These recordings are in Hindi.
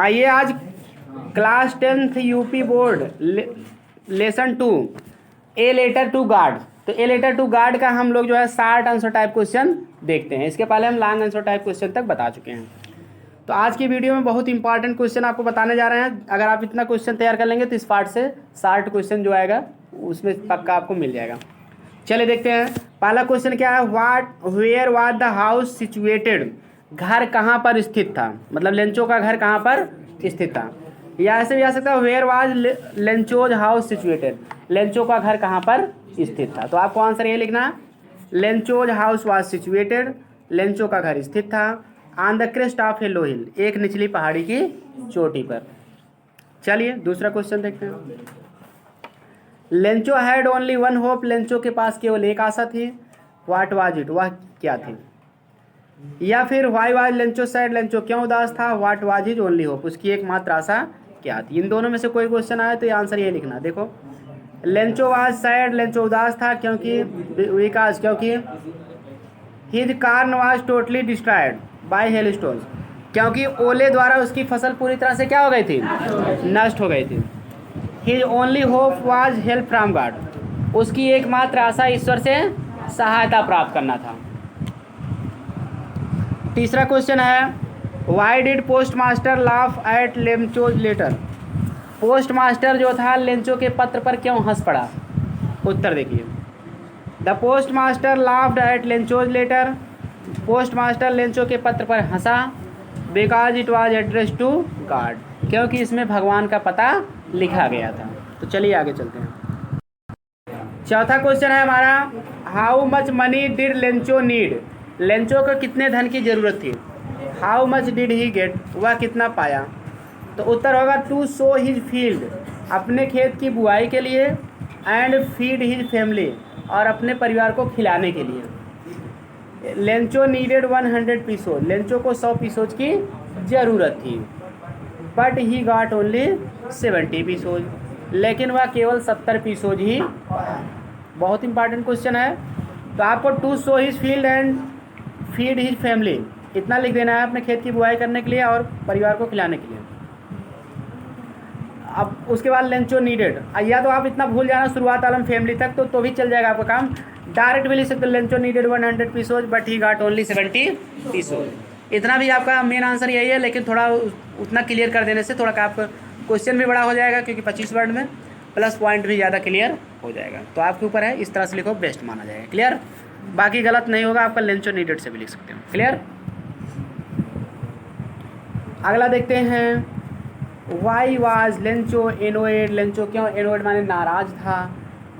आइए आज class 10th UP board lesson 2 A letter to God. तो ए लेटर टू गार्ड का हम लोग जो है शार्ट आंसर टाइप क्वेश्चन देखते हैं। इसके पहले हम लॉन्ग आंसर टाइप क्वेश्चन तक बता चुके हैं। तो आज की वीडियो में बहुत इंपॉर्टेंट क्वेश्चन आपको बताने जा रहे हैं। अगर आप इतना क्वेश्चन तैयार कर लेंगे तो इस पार्ट से शार्ट क्वेश्चन जो आएगा उसमें पक्का आपको मिल जाएगा। चलिए देखते हैं पहला क्वेश्चन क्या है। Where was the house situated. घर कहाँ पर स्थित था, मतलब लेंचो का घर कहाँ पर स्थित था। या ऐसे भी आ सकता है where was Lencho's house situated, Lencho का घर कहाँ पर स्थित था। तो आपको आंसर ये लिखना है Lencho's house was situated, Lencho का घर स्थित था ऑन द क्रेस्ट ऑफ ए लो हिल, एक निचली पहाड़ी की चोटी पर। चलिए दूसरा क्वेश्चन देखते हैं। Lencho had only one hope, Lencho के पास केवल एक आशा थी। व्हाट वाज इट, वह क्या थी। या फिर why was Lencho sad, Lencho क्यों उदास था। What was his only hope, उसकी एकमात्र आशा क्या थी। इन दोनों में से कोई क्वेश्चन आए तो ये आंसर ये लिखना। देखो लेंचो वाज सैड, लेंचो उदास था क्योंकि विकास, क्योंकि his corn was totally destroyed by hail stones, क्योंकि ओले द्वारा उसकी फसल पूरी तरह से क्या हो गई थी, नष्ट हो गई थी। His only hope was help from God, उसकी एकमात्र आशा ईश्वर से सहायता प्राप्त करना था। तीसरा क्वेश्चन है why did post master laugh at Lencho's letter, post master जो था लेंचो के पत्र पर क्यों हंस पड़ा। उत्तर देखिए the post master laughed at Lencho's letter, post master Lencho के पत्र पर हंसा because it was address to God, क्योंकि इसमें भगवान का पता लिखा गया था। तो चलिए आगे चलते हैं। चौथा क्वेश्चन है हमारा how much money did Lencho need, Lencho को कितने धन की जरूरत थी। How much did he get, वह कितना पाया। तो उत्तर होगा टू सो हिज फील्ड, अपने खेत की बुआई के लिए, एंड फीड हिज फैमिली, और अपने परिवार को खिलाने के लिए। लेंचो नीडेड 100 पीसोज, लेंचो को 100 पीसोज की ज़रूरत थी। But he got only 70 pesos, लेकिन वह केवल 70 पीसोज ही पाया। बहुत इंपॉर्टेंट क्वेश्चन है। तो आपको to sow his field and feed his family इतना लिख देना है अपने खेत की बुआई करने के लिए और परिवार को खिलाने के लिए। अब उसके बाद लेंचो नीडेड, या तो आप इतना भूल जाना शुरुआत वाला फैमिली तक तो भी चल जाएगा आपका काम। डायरेक्ट भी लिख सकते Lencho needed 100 pesos but he got only 70 pesos. इतना भी आपका मेन आंसर यही है, लेकिन थोड़ा उतना क्लियर कर देने से थोड़ा आपका क्वेश्चन भी बड़ा हो जाएगा, क्योंकि 25 वर्ड में प्लस पॉइंट भी ज़्यादा क्लियर हो जाएगा। तो आपके ऊपर है, इस तरह से लिखो बेस्ट माना जाएगा। क्लियर, बाकी गलत नहीं होगा आपका, लेंचो नीडेड से भी लिख सकते हो। क्लियर। अगला देखते हैं why was Lencho annoyed, Lencho क्यों एनोएड माने नाराज था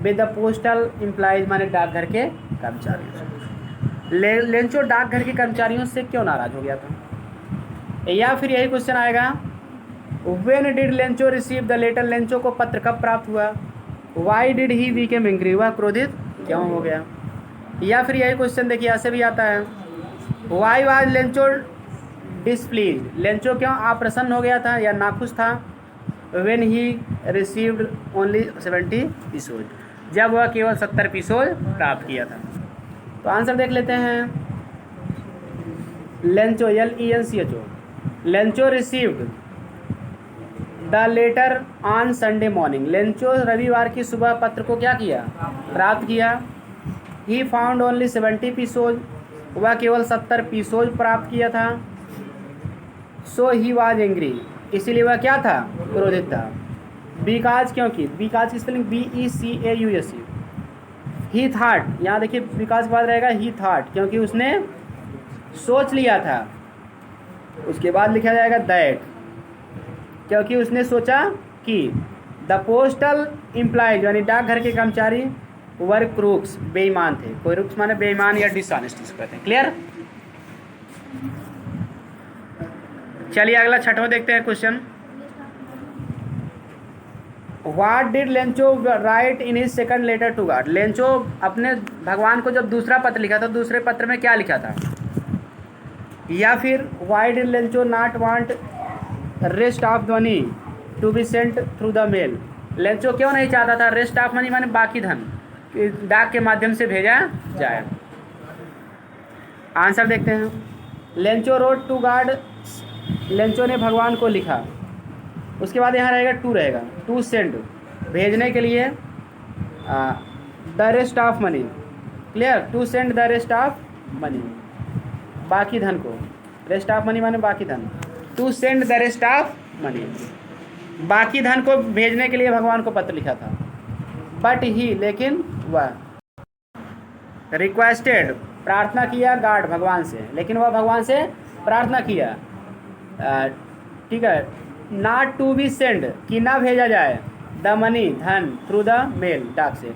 विद द पोस्टल एम्प्लॉयज माने डाकघर के कर्मचारियों से। लेंचो डाकघर के कर्मचारियों से क्यों नाराज हो गया था। या फिर यही क्वेश्चन आएगा when did Lencho receive the letter, Lencho को पत्र कब प्राप्त हुआ। Why did he become angry, वह क्रोधित क्यों हो गया। या फिर यही क्वेश्चन देखिए ऐसे भी आता है why was Lencho displease, Lencho क्यों अप्रसन्न हो गया था या नाखुश था when he received only 70 pesos, जब वह केवल 70 पीसोज प्राप्त किया था। तो आंसर देख लेते हैं। Lencho LENCHO, Lencho received the later on Sunday morning, Lencho रविवार की सुबह पत्र को क्या किया, प्राप्त किया। ही फाउंड ओनली 70 पीसोज, वह केवल 70 पीसोज प्राप्त किया था। सो ही वाज एंग्री, इसीलिए वह क्या था, क्रोधित था। बिकॉज, क्योंकि, बिकॉज की स्पेलिंग BECAUSE। ही थॉट, यहाँ देखिए बिकॉज के बाद रहेगा ही थॉट, क्योंकि उसने सोच लिया था। उसके बाद लिखा जाएगा दैट, क्योंकि उसने सोचा कि द पोस्टल एम्प्लॉयज यानी डाकघर के कर्मचारी वर क्रूक्स, बेईमान थे। क्रूक्स माने बेईमान या डिसऑनेस्ट इसको कहते हैं। क्लियर। चलिए अगला छठवां देखते हैं question. What did Lencho write in his second letter to God, Lencho अपने भगवान को जब दूसरा पत्र लिखा था, दूसरे पत्र में क्या लिखा था। या फिर why did Lencho not want rest of money to be sent through the mail, Lencho क्यों नहीं चाहता था रेस्ट ऑफ मनी माने बाकी धन डाक के माध्यम से भेजा जाए। आंसर देखते हैं। Lencho wrote to God Lencho ने भगवान को लिखा। उसके बाद यहाँ रहेगा टू, रहेगा टू सेंड, भेजने के लिए the rest of money. Clear, to send the rest of money, बाकी धन को, रेस्ट ऑफ मनी माने बाकी धन, to send the rest of money, बाकी धन को भेजने के लिए भगवान को पत्र लिखा था। बट ही, लेकिन वह, रिक्वेस्टेड, प्रार्थना किया गॉड, भगवान से, लेकिन वह भगवान से प्रार्थना किया, ठीक है, नॉट टू बी सेंड, कि ना भेजा जाए, द मनी, धन, थ्रू द मेल, डाक से।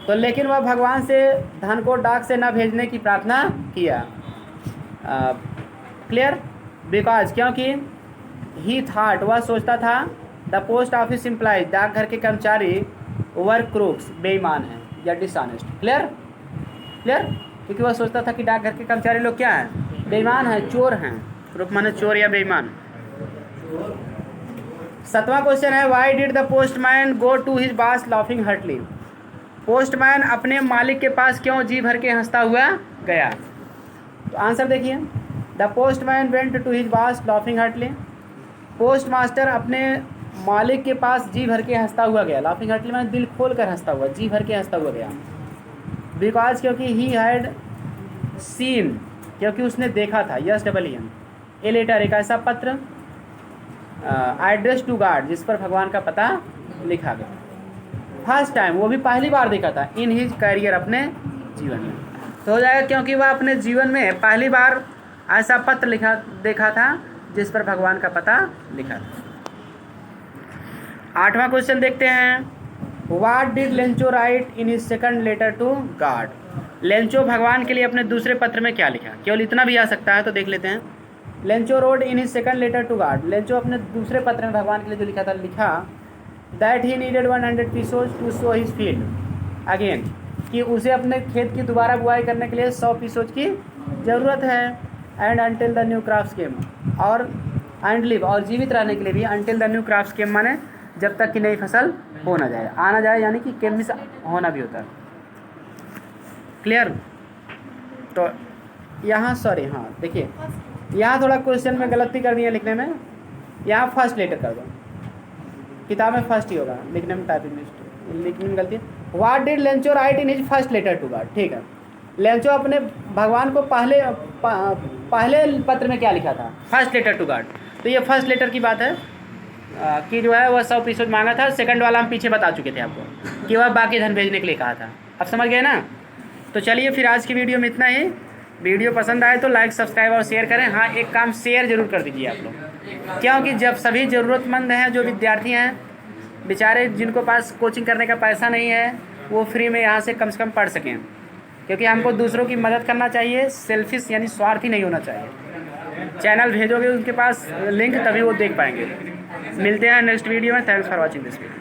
तो लेकिन वह भगवान से धन को डाक से ना भेजने की प्रार्थना किया। क्लियर, बिकॉज, क्योंकि ही थाट, वह सोचता था, द पोस्ट ऑफिस एम्प्लॉय, डाकघर के कर्मचारी, वर क्रूक्स, बेईमान हैं या डिसऑनेस्ट। क्लियर, क्लियर, क्योंकि वह सोचता था कि डाकघर के कर्मचारी लोग क्या हैं, बेईमान हैं, चोर हैं। क्रूक माने चोर या बेईमान। 7वां क्वेश्चन है, why did the postman go to his boss laughing heartily. Postman अपने मालिक के पास क्यों जी भर के हंसता हुआ गया। तो आंसर देखिए, the postman went to his boss laughing heartily. Post master अपने मालिक के पास जी भर के हंसता हुआ गया। लाफिंग हार्टली माने दिल खोल कर हंसता हुआ, जी भर के हंसता हुआ गया। बिकॉज, क्योंकि ही हैड सीन, क्योंकि उसने देखा था, yes double E N, a letter, एक ऐसा पत्र, एड्रेस टू गॉड, जिस पर भगवान का पता लिखा गया। फर्स्ट टाइम, वो भी पहली बार देखा था, इन हिज करियर, अपने जीवन में। तो हो जाएगा क्योंकि वह अपने जीवन में पहली बार ऐसा पत्र देखा था जिस पर भगवान का पता लिखा था। 8वां क्वेश्चन देखते हैं, what did Lencho write in his second letter to God. Lencho भगवान के लिए अपने दूसरे पत्र में क्या लिखा, केवल इतना भी आ सकता है, तो देख लेते हैं। Lencho wrote in his second letter to God, Lencho अपने दूसरे पत्र में भगवान के लिए जो लिखा था, लिखा that he needed 100 pesos to sow his field again, कि उसे अपने खेत की दोबारा बुआई करने के लिए 100 पीसोज की ज़रूरत है। And until the new crops came, और एंड लिव, और जीवित रहने के लिए भी, until the new crops came माने जब तक कि नई फसल हो ना जाए, आना जाए, यानी कि केम मिस होना भी होता है। क्लियर, तो यहाँ सॉरी, हाँ देखिए, यहाँ थोड़ा क्वेश्चन में गलती कर दी है लिखने में, यहाँ फर्स्ट लेटर कर दो, किताब में फर्स्ट ही होगा, लिखने में टाइपिंग मिस्टेक, लिखने में गलती है। What did Lencho write in his first letter to God, ठीक है, लेंचो अपने भगवान को पहले पत्र में क्या लिखा था, फर्स्ट लेटर टू गॉड। तो ये फर्स्ट लेटर की बात है कि जो है वह 100 पीसोज मांगा था। सेकंड वाला हम पीछे बता चुके थे आपको कि वह बाकी धन भेजने के लिए कहा था। अब समझ गए ना। तो चलिए फिर आज की वीडियो में इतना ही। वीडियो पसंद आए तो लाइक, सब्सक्राइब और शेयर करें। हाँ, एक काम शेयर ज़रूर कर दीजिए आप लोग, क्योंकि जब सभी ज़रूरतमंद हैं, जो विद्यार्थी हैं बेचारे, जिनको पास कोचिंग करने का पैसा नहीं है, वो फ्री में यहाँ से कम पढ़ सकें, क्योंकि हमको दूसरों की मदद करना चाहिए, सेल्फिश यानी स्वार्थी नहीं होना चाहिए। चैनल भेजोगे उनके पास लिंक, तभी वो देख पाएंगे। मिलते हैं नेक्स्ट वीडियो में। Thanks for watching this video.